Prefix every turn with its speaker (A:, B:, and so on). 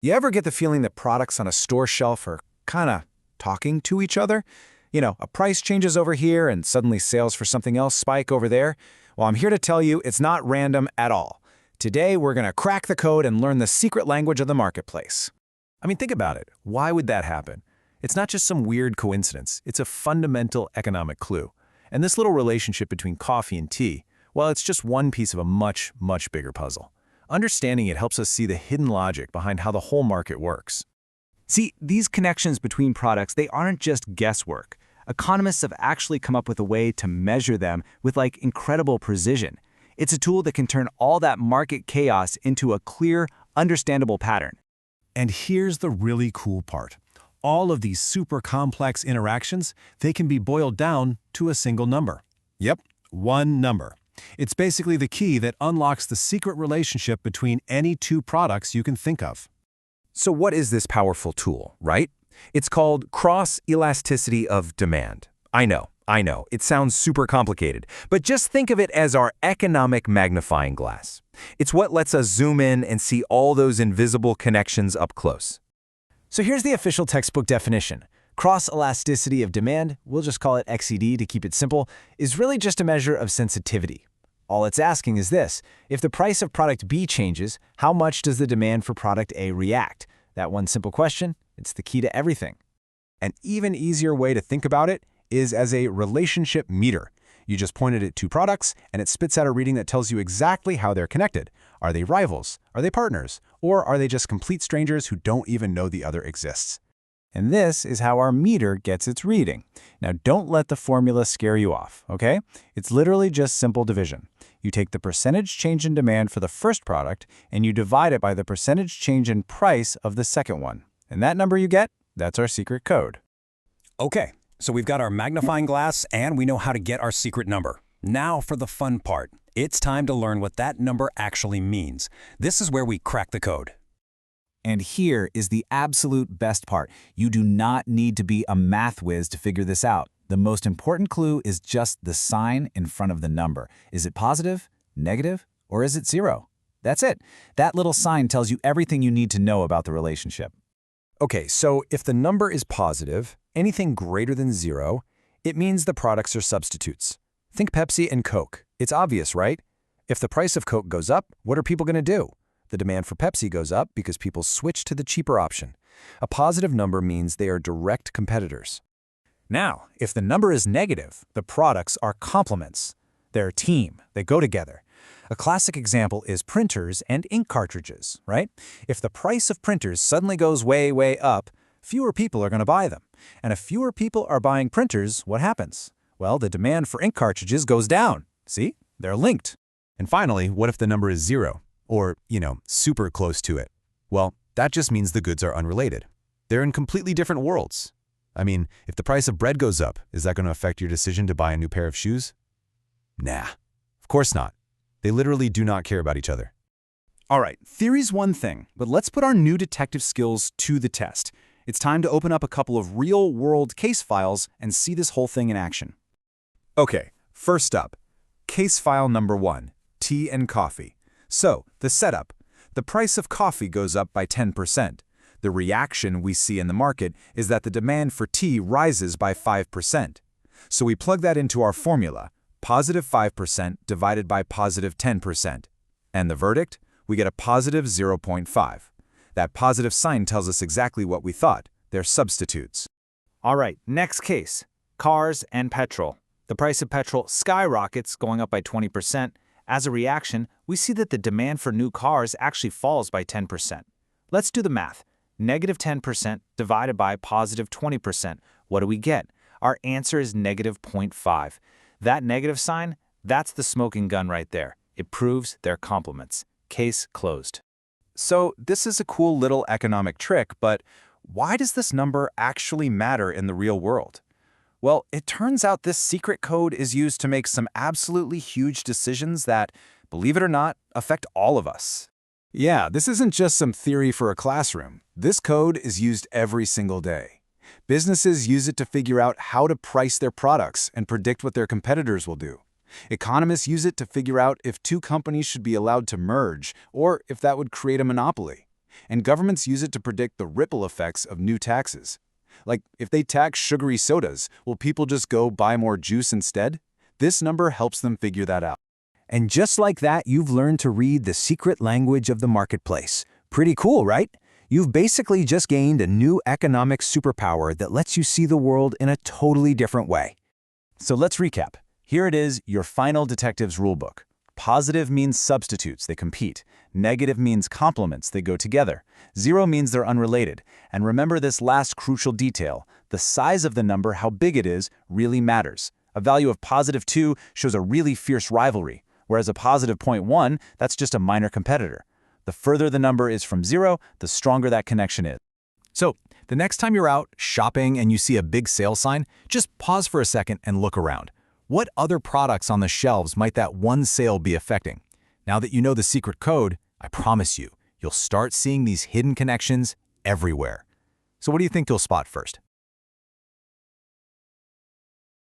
A: You ever get the feeling that products on a store shelf are kind of talking to each other? A price changes over here and suddenly sales for something else spike over there? Well, I'm here to tell you it's not random at all. Today, we're going to crack the code and learn the secret language of the marketplace. I mean, think about it. Why would that happen? It's not just some weird coincidence. It's a fundamental economic clue. And this little relationship between coffee and tea, well, it's just one piece of a much, much bigger puzzle. Understanding it helps us see the hidden logic behind how the whole market works.
B: See, these connections between products, they aren't just guesswork. Economists have actually come up with a way to measure them with incredible precision. It's a tool that can turn all that market chaos into a clear, understandable pattern.
C: And here's the really cool part. All of these super complex interactions, they can be boiled down to a single number. Yep, one number. It's basically the key that unlocks the secret relationship between any two products you can think of.
A: So what is this powerful tool, right? It's called Elasticity of Demand. I know, it sounds super complicated, but just think of it as our economic magnifying glass. It's what lets us zoom in and see all those invisible connections up close.
B: So here's the official textbook definition. Cross-elasticity of demand, we'll just call it XED to keep it simple, is really just a measure of sensitivity. All it's asking is this: if the price of product B changes, how much does the demand for product A react? That one simple question, it's the key to everything.
A: An even easier way to think about it is as a relationship meter. You just point it at two products, and it spits out a reading that tells you exactly how they're connected. Are they rivals? Are they partners? Or are they just complete strangers who don't even know the other exists? And this is how our meter gets its reading. Now, don't let the formula scare you off, okay? It's literally just simple division. You take the percentage change in demand for the first product, and you divide it by the percentage change in price of the second one. And that number you get, that's our secret code.
C: Okay, so we've got our magnifying glass and we know how to get our secret number. Now for the fun part. It's time to learn what that number actually means. This is where we crack the code.
B: And here is the absolute best part. You do not need to be a math whiz to figure this out. The most important clue is just the sign in front of the number. Is it positive, negative, or is it zero? That's it. That little sign tells you everything you need to know about the relationship.
A: Okay, so if the number is positive, anything greater than zero, it means the products are substitutes. Think Pepsi and Coke. It's obvious, right? If the price of Coke goes up, what are people going to do? The demand for Pepsi goes up because people switch to the cheaper option. A positive number means they are direct competitors. Now, if the number is negative, the products are complements. They're a team. They go together. A classic example is printers and ink cartridges, right? If the price of printers suddenly goes way, way up, fewer people are going to buy them. And if fewer people are buying printers, what happens? Well, the demand for ink cartridges goes down. See? They're linked.
C: And finally, what if the number is zero? Or, super close to it? Well, that just means the goods are unrelated. They're in completely different worlds. I mean, if the price of bread goes up, is that going to affect your decision to buy a new pair of shoes? Nah, of course not. They literally do not care about each other.
A: All right, theory's one thing, but let's put our new detective skills to the test. It's time to open up a couple of real-world case files and see this whole thing in action. Okay, first up, case file number 1, tea and coffee. So, the setup. The price of coffee goes up by 10%. The reaction we see in the market is that the demand for tea rises by 5%. So we plug that into our formula, positive 5% divided by positive 10%. And the verdict? We get a positive 0.5. That positive sign tells us exactly what we thought. They're substitutes.
B: All right, next case. Cars and petrol. The price of petrol skyrockets, going up by 20%. As a reaction, we see that the demand for new cars actually falls by 10%. Let's do the math. Negative 10% divided by positive 20%. What do we get? Our answer is negative 0.5. That negative sign, that's the smoking gun right there. It proves they're complements. Case closed.
A: So this is a cool little economic trick, but why does this number actually matter in the real world? Well, it turns out this secret code is used to make some absolutely huge decisions that, believe it or not, affect all of us. Yeah, this isn't just some theory for a classroom. This code is used every single day. Businesses use it to figure out how to price their products and predict what their competitors will do. Economists use it to figure out if two companies should be allowed to merge or if that would create a monopoly.
D: And governments use it to predict the ripple effects of new taxes. Like, if they tax sugary sodas, will people just go buy more juice instead? This number helps them figure that out.
A: And just like that, you've learned to read the secret language of the marketplace. Pretty cool, right? You've basically just gained a new economic superpower that lets you see the world in a totally different way.
D: So let's recap. Here it is, your final detective's rulebook. Positive means substitutes, they compete. Negative means complements, they go together. Zero means they're unrelated. And remember this last crucial detail. The size of the number, how big it is, really matters. A value of positive 2 shows a really fierce rivalry, whereas a positive 0.1, that's just a minor competitor. The further the number is from 0, the stronger that connection is.
C: So, the next time you're out shopping and you see a big sale sign, just pause for a second and look around. What other products on the shelves might that one sale be affecting? Now that you know the secret code, I promise you, you'll start seeing these hidden connections everywhere. So what do you think you'll spot first?